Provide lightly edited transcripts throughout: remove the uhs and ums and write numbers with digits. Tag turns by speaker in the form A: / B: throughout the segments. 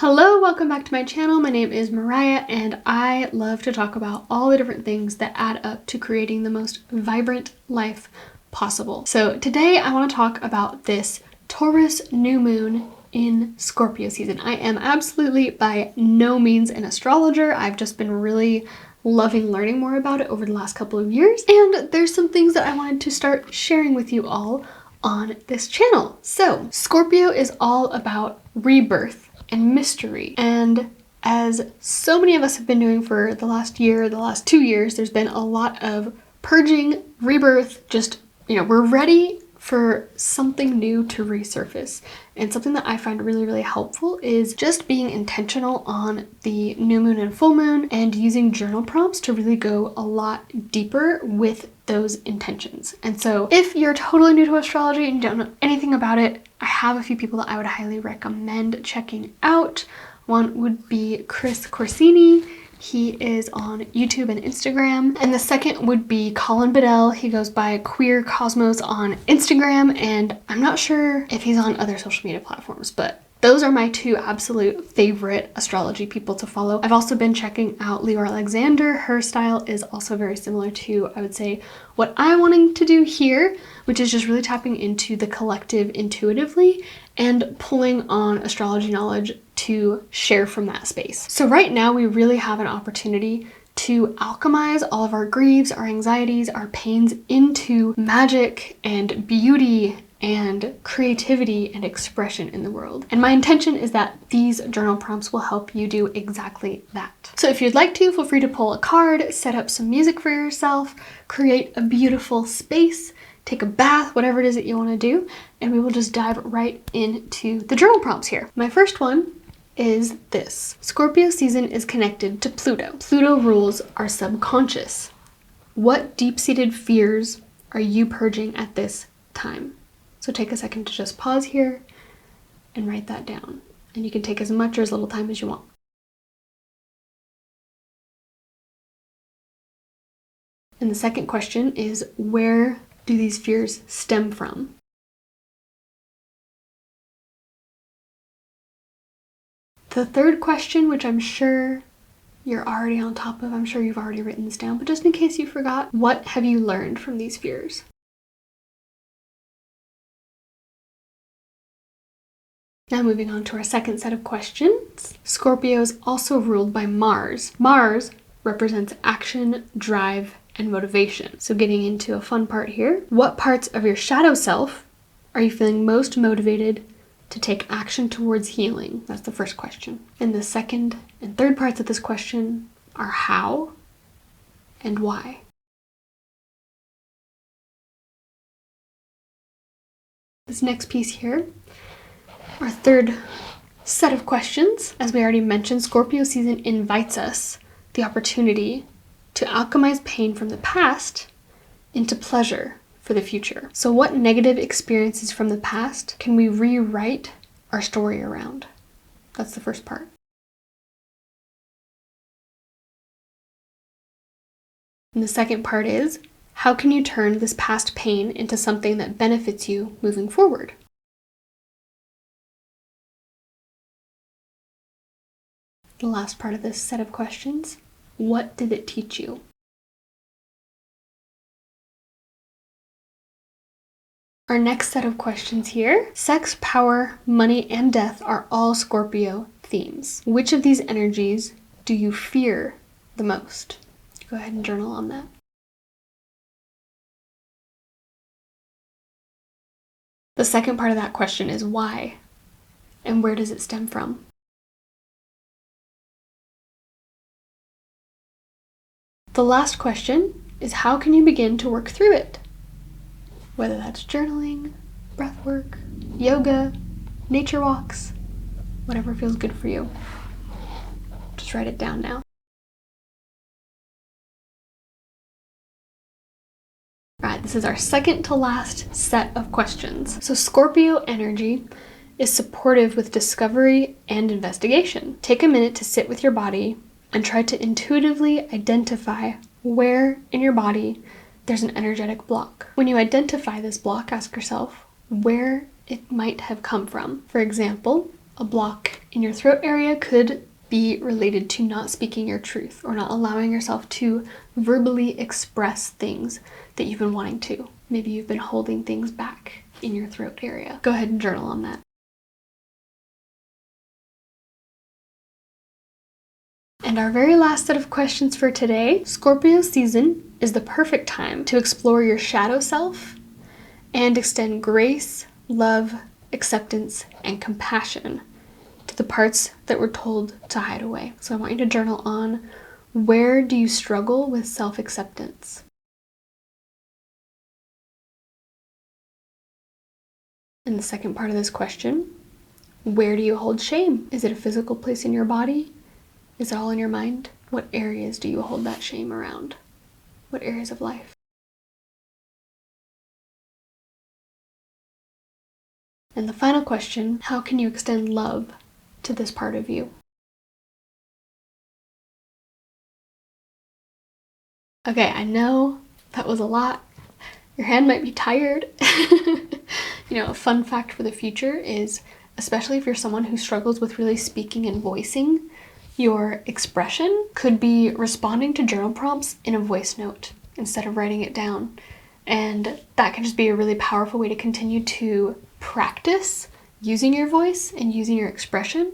A: Hello, welcome back to my channel. My name is Mariah and I love to talk about all the different things that add up to creating the most vibrant life possible. So today I want to talk about this Taurus new moon in Scorpio season. I am absolutely by no means an astrologer. I've just been really loving learning more about it over the last couple of years, and there's some things that I wanted to start sharing with you all on this channel. So Scorpio is all about rebirth and mystery, and as so many of us have been doing for the last year, the last 2 years, there's been a lot of purging, rebirth, just, we're ready for something new to resurface. And something that I find really helpful is just being intentional on the new moon and full moon and using journal prompts to really go a lot deeper with those intentions. And so if you're totally new to astrology and you don't know anything about it, I have a few people that I would highly recommend checking out. One would be Chris Corsini. He is on YouTube and Instagram. And the second would be Colin Bedell. He goes by Queer Cosmos on Instagram, and I'm not sure if he's on other social media platforms, but those are my two absolute favorite astrology people to follow. I've also been checking out Leora Alexander. Her style is also very similar to, I would say, what I'm wanting to do here, which is just really tapping into the collective intuitively and pulling on astrology knowledge to share from that space. So right now we really have an opportunity to alchemize all of our griefs, our anxieties, our pains into magic and beauty and creativity and expression in the world. And my intention is that these journal prompts will help you do exactly that. So if you'd like to, feel free to pull a card, set up some music for yourself, create a beautiful space, take a bath, whatever it is that you want to do, and we will just dive right into the journal prompts here. My first one is this. Scorpio season is connected to Pluto. Pluto rules our subconscious. What deep-seated fears are you purging at this time? So take a second to just pause here and write that down. And you can take as much or as little time as you want. And the second question is, where do these fears stem from? The third question, which I'm sure you're already on top of, I'm sure you've already written this down, but just in case you forgot, what have you learned from these fears? Now moving on to our second set of questions. Scorpio is also ruled by Mars. Mars represents action, drive, and motivation. So getting into a fun part here. What parts of your shadow self are you feeling most motivated to take action towards healing? That's the first question. And the second and third parts of this question are how and why. This next piece here, our third set of questions. As we already mentioned, Scorpio season invites us the opportunity to alchemize pain from the past into pleasure for the future. So what negative experiences from the past can we rewrite our story around? That's the first part. And the second part is, how can you turn this past pain into something that benefits you moving forward? The last part of this set of questions, what did it teach you? Our next set of questions here, sex, power, money, and death are all Scorpio themes. Which of these energies do you fear the most? Go ahead and journal on that. The second part of that question is why, and where does it stem from? The last question is, how can you begin to work through it? Whether that's journaling, breath work, yoga, nature walks, whatever feels good for you. Just write it down now. All right, this is our second to last set of questions. So Scorpio energy is supportive with discovery and investigation. Take a minute to sit with your body and try to intuitively identify where in your body there's an energetic block. When you identify this block, ask yourself where it might have come from. For example, a block in your throat area could be related to not speaking your truth or not allowing yourself to verbally express things that you've been wanting to. Maybe you've been holding things back in your throat area. Go ahead and journal on that. And our very last set of questions for today. Scorpio season is the perfect time to explore your shadow self and extend grace, love, acceptance, and compassion to the parts that we're told to hide away. So I want you to journal on, where do you struggle with self-acceptance? And the second part of this question, where do you hold shame? Is it a physical place in your body? Is it all in your mind? What areas do you hold that shame around? What areas of life? And the final question, how can you extend love to this part of you? Okay, I know that was a lot. Your hand might be tired. You know, a fun fact for the future is, especially if you're someone who struggles with really speaking and voicing your expression, could be responding to journal prompts in a voice note instead of writing it down. And that can just be a really powerful way to continue to practice using your voice and using your expression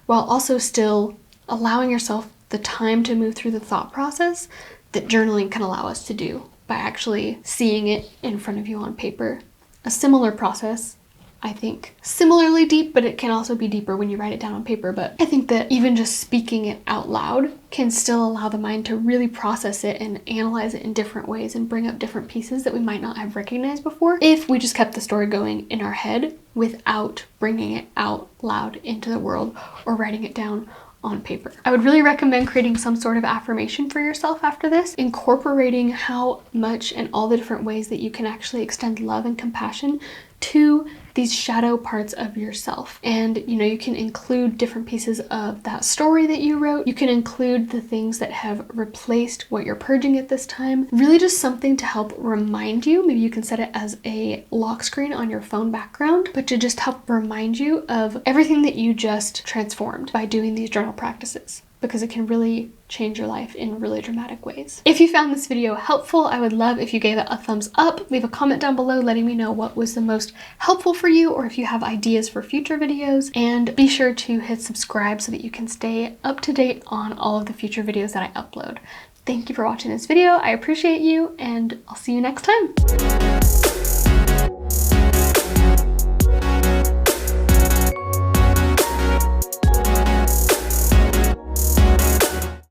A: while also still allowing yourself the time to move through the thought process that journaling can allow us to do by actually seeing it in front of you on paper. A similar process, I think, similarly deep, but it can also be deeper when you write it down on paper. But I think that even just speaking it out loud can still allow the mind to really process it and analyze it in different ways and bring up different pieces that we might not have recognized before if we just kept the story going in our head without bringing it out loud into the world or writing it down on paper. I would really recommend creating some sort of affirmation for yourself after this, incorporating how much and all the different ways that you can actually extend love and compassion to these shadow parts of yourself. And you know, you can include different pieces of that story that you wrote. You can include the things that have replaced what you're purging at this time. Really just something to help remind you. Maybe you can set it as a lock screen on your phone background, but to just help remind you of everything that you just transformed by doing these journal practices, because it can really change your life in really dramatic ways. If you found this video helpful, I would love if you gave it a thumbs up. Leave a comment down below letting me know what was the most helpful for you, or if you have ideas for future videos. And be sure to hit subscribe so that you can stay up to date on all of the future videos that I upload. Thank you for watching this video. I appreciate you, and I'll see you next time.